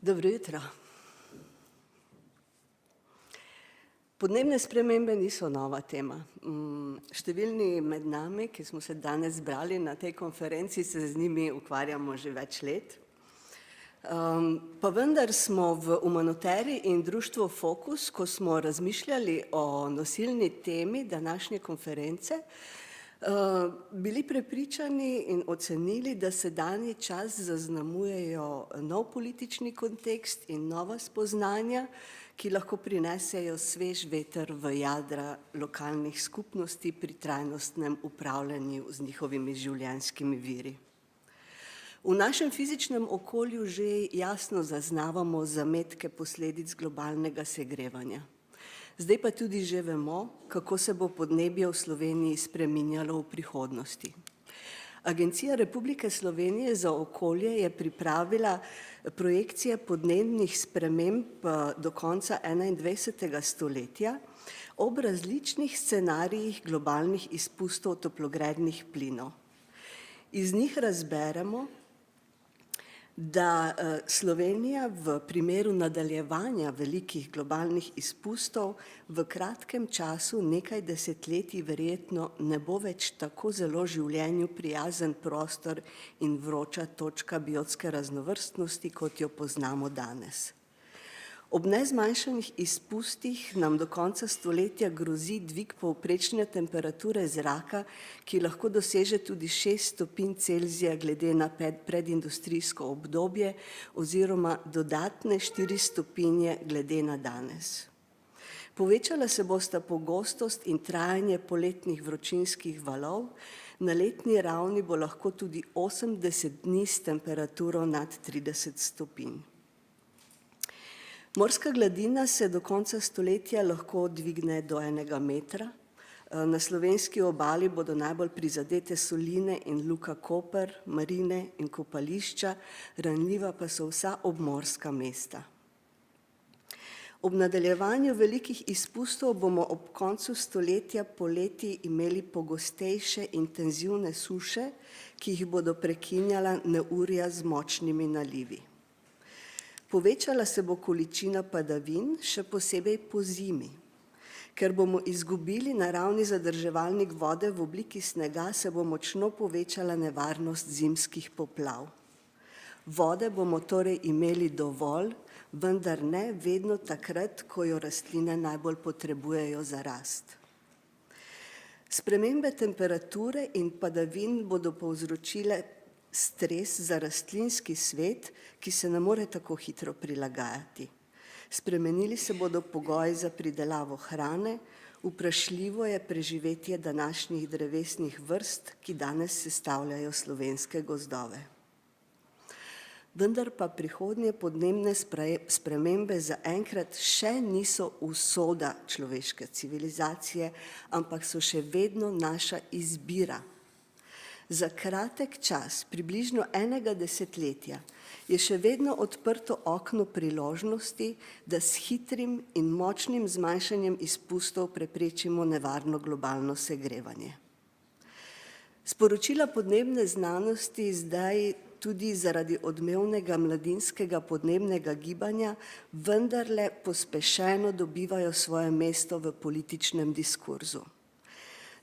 Dobro jutro. Podnebne spremembe niso nova tema. Številni med nami, ki smo se danes zbrali na tej konferenci, se z njimi ukvarjamo že več let. Pa vendar smo v Umanoteri in društvu Fokus, ko smo razmišljali o nosilni temi današnje konference, bili prepričani in ocenili, da sedanji čas zaznamujejo nov politični kontekst in nova spoznanja, ki lahko prinesejo svež veter v jadra lokalnih skupnosti pri trajnostnem upravljanju z njihovimi življenjskimi viri. V našem fizičnem okolju že jasno zaznavamo zametke posledic globalnega segrevanja. Zdaj pa tudi že vemo, kako se bo podnebje v Sloveniji spreminjalo v prihodnosti. Agencija Republike Slovenije za okolje je pripravila projekcije podnebnih sprememb do konca 21. stoletja ob različnih scenarijih globalnih izpustov toplogrednih plinov. Iz njih razberemo, da Slovenija v primeru nadaljevanja velikih globalnih izpustov v kratkem času, nekaj desetletij, verjetno ne bo več tako zelo življenju prijazen prostor in vroča točka biotske raznovrstnosti, kot jo poznamo danes. Ob nezmanjšanih izpustih nam do konca stoletja grozi dvig povprečne temperature zraka, ki lahko doseže tudi 6 stopinj Celzija glede na predindustrijsko obdobje oziroma dodatne 4 stopinje glede na danes. Povečala se bosta pogostost in trajanje poletnih vročinskih valov, na letni ravni bo lahko tudi 80 dni s temperaturo nad 30 stopinj. Morska gladina se do konca stoletja lahko dvigne do 1 metra. Na slovenski obali bodo najbolj prizadete soline in Luka Koper, marine in kopališča, ranljiva pa so vsa obmorska mesta. Ob nadaljevanju velikih izpustov bomo ob koncu stoletja poleti imeli pogostejše intenzivne suše, ki jih bodo prekinjala neurja z močnimi nalivi. Povečala se bo količina padavin, še posebej pozimi. Ker bomo izgubili naravni zadrževalnik vode v obliki snega, se bo močno povečala nevarnost zimskih poplav. Vode bomo torej imeli dovolj, vendar ne vedno takrat, ko jo rastline najbolj potrebujejo za rast. Spremembe temperature in padavin bodo povzročile stres za rastlinski svet, ki se ne more tako hitro prilagajati. Spremenili se bodo pogoji za pridelavo hrane, vprašljivo je preživetje današnjih drevesnih vrst, ki danes sestavljajo slovenske gozdove. Vendar pa prihodnje podnebne spremembe zaenkrat še niso usoda človeške civilizacije, ampak so še vedno naša izbira. Za kratek čas, približno 1 desetletja, je še vedno odprto okno priložnosti, da s hitrim in močnim zmanjšanjem izpustov preprečimo nevarno globalno segrevanje. Sporočila podnebne znanosti zdaj tudi zaradi odmevnega mladinskega podnebnega gibanja vendarle pospešeno dobivajo svoje mesto v političnem diskurzu.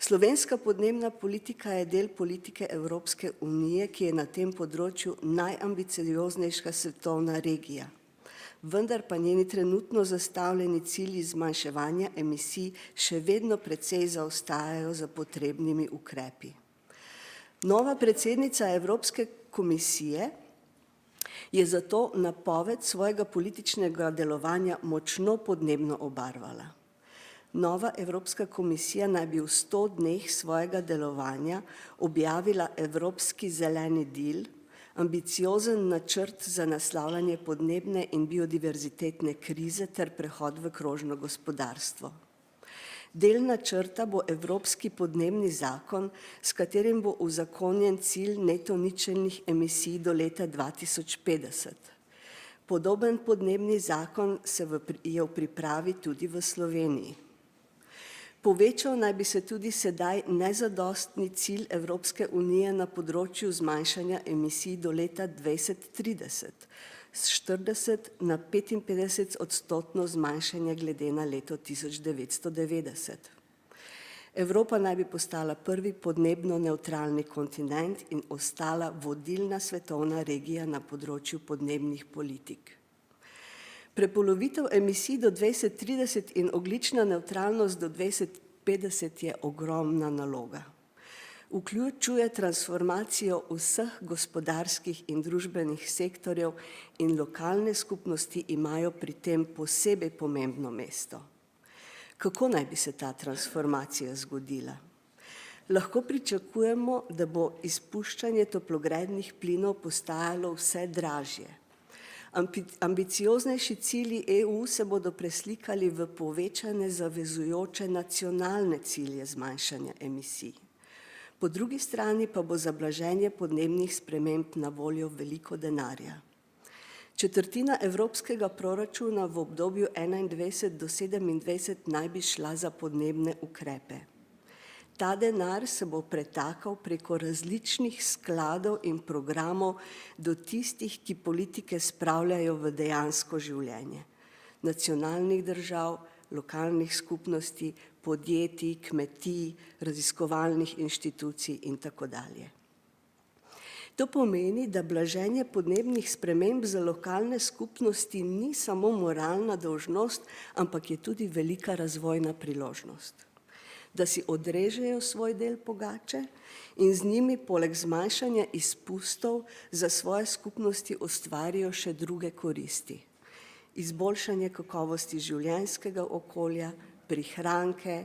Slovenska podnebna politika je del politike Evropske unije, ki je na tem področju najambicioznejša svetovna regija. Vendar pa njeni trenutno zastavljeni cilji zmanjševanja emisij še vedno precej zaostajajo za potrebnimi ukrepi. Nova predsednica Evropske komisije je zato napoved svojega političnega delovanja močno podnebno obarvala. Nova Evropska komisija naj bi v 100 dneh svojega delovanja objavila Evropski zeleni deal, ambiciozen načrt za naslavljanje podnebne in biodiverzitetne krize ter prehod v krožno gospodarstvo. Del načrta bo Evropski podnebni zakon, s katerim bo uzakonjen cilj neto ničelnih emisij do leta 2050. Podoben podnebni zakon je v pripravi tudi v Sloveniji. Povečal naj bi se tudi sedaj nezadostni cilj Evropske unije na področju zmanjšanja emisij do leta 2030. s 40 na 55% zmanjšanje glede na leto 1990. Evropa naj bi postala prvi podnebno nevtralni kontinent in ostala vodilna svetovna regija na področju podnebnih politik. Prepolovitev emisij do 2030 in ogljična nevtralnost do 2050 je ogromna naloga. Vključuje transformacijo vseh gospodarskih in družbenih sektorjev in lokalne skupnosti imajo pri tem posebej pomembno mesto. Kako naj bi se ta transformacija zgodila? Lahko pričakujemo, da bo izpuščanje toplogrednih plinov postajalo vse dražje. Ambicioznejši cilji EU se bodo preslikali v povečane zavezujoče nacionalne cilje zmanjšanja emisij. Po drugi strani pa bo za blaženje podnebnih sprememb na voljo veliko denarja. Četrtina evropskega proračuna v obdobju 2021 do 2027 naj bi šla za podnebne ukrepe. Ta denar se bo pretakal preko različnih skladov in programov do tistih, ki politike spravljajo v dejansko življenje. Nacionalnih držav, lokalnih skupnosti, podjetij, kmetij, raziskovalnih inštitucij in tako dalje. To pomeni, da blaženje podnebnih sprememb za lokalne skupnosti ni samo moralna dolžnost, ampak je tudi velika razvojna priložnost. Da si odrežejo svoj del pogače in z njimi poleg zmanjšanja izpustov za svoje skupnosti ustvarijo še druge koristi. Izboljšanje kakovosti življenjskega okolja, prihranke,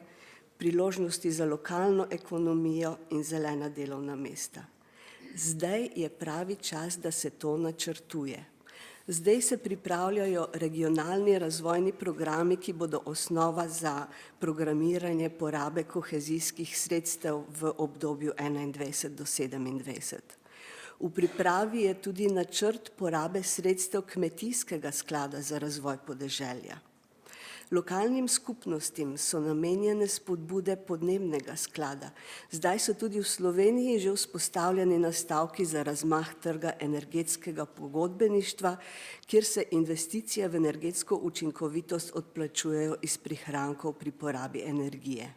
priložnosti za lokalno ekonomijo in zelena delovna mesta. Zdaj je pravi čas, da se to načrtuje. Zdaj se pripravljajo regionalni razvojni programi, ki bodo osnova za programiranje porabe kohezijskih sredstev v obdobju 2021 do 2027. V pripravi je tudi načrt porabe sredstev Kmetijskega sklada za razvoj podeželja. Lokalnim skupnostim so namenjene spodbude podnebnega sklada. Zdaj so tudi v Sloveniji že vzpostavljeni nastavki za razmah trga energetskega pogodbeništva, kjer se investicije v energetsko učinkovitost odplačujejo iz prihrankov pri porabi energije.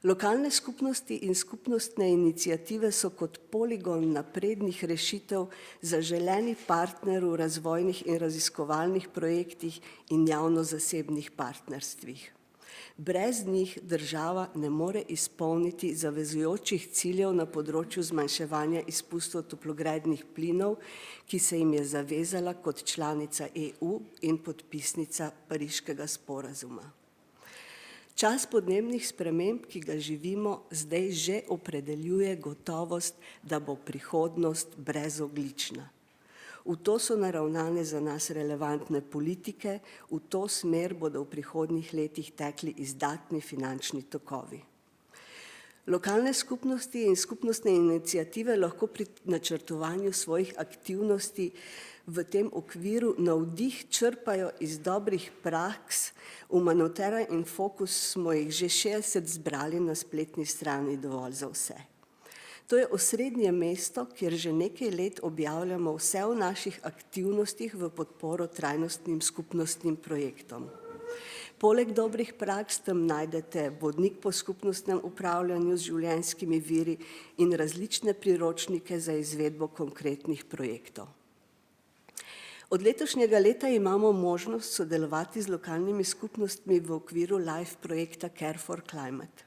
Lokalne skupnosti in skupnostne iniciative so kot poligon naprednih rešitev zaželeni partner v razvojnih in raziskovalnih projektih in javno-zasebnih partnerstvih. Brez njih država ne more izpolniti zavezujočih ciljev na področju zmanjševanja izpustov toplogrednih plinov, ki se jim je zavezala kot članica EU in podpisnica Pariškega sporazuma. Čas podnebnih sprememb, ki ga živimo, zdaj že opredeljuje gotovost, da bo prihodnost brezogljična. V to so naravnane za nas relevantne politike, v to smer bodo v prihodnjih letih tekli izdatni finančni tokovi. Lokalne skupnosti in skupnostne iniciative lahko pri načrtovanju svojih aktivnosti v tem okviru navdih črpajo iz dobrih praks. Umanotera in Fokus smo jih že 60 zbrali na spletni strani Dovolj za vse. To je osrednje mesto, kjer že nekaj let objavljamo vse o naših aktivnostih v podporo trajnostnim skupnostnim projektom. Poleg dobrih praks tam najdete vodnik po skupnostnem upravljanju z življenjskimi viri in različne priročnike za izvedbo konkretnih projektov. Od letošnjega leta imamo možnost sodelovati z lokalnimi skupnostmi v okviru LIFE projekta Care for Climate.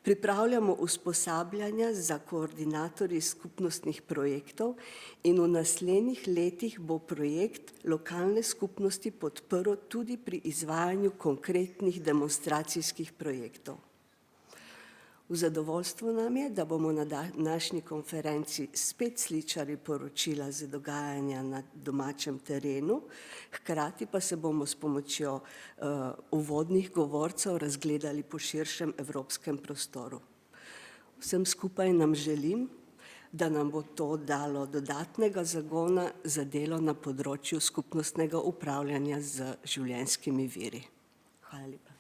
Pripravljamo usposabljanja za koordinatorje skupnostnih projektov in v naslednjih letih bo projekt lokalne skupnosti podprl tudi pri izvajanju konkretnih demonstracijskih projektov. V zadovoljstvo nam je, da bomo na današnji konferenci spet slišali poročila za dogajanja na domačem terenu, hkrati pa se bomo s pomočjo uvodnih govorcev razgledali po širšem evropskem prostoru. Vsem skupaj nam želim, da nam bo to dalo dodatnega zagona za delo na področju skupnostnega upravljanja z življenjskimi viri. Hvala lepa.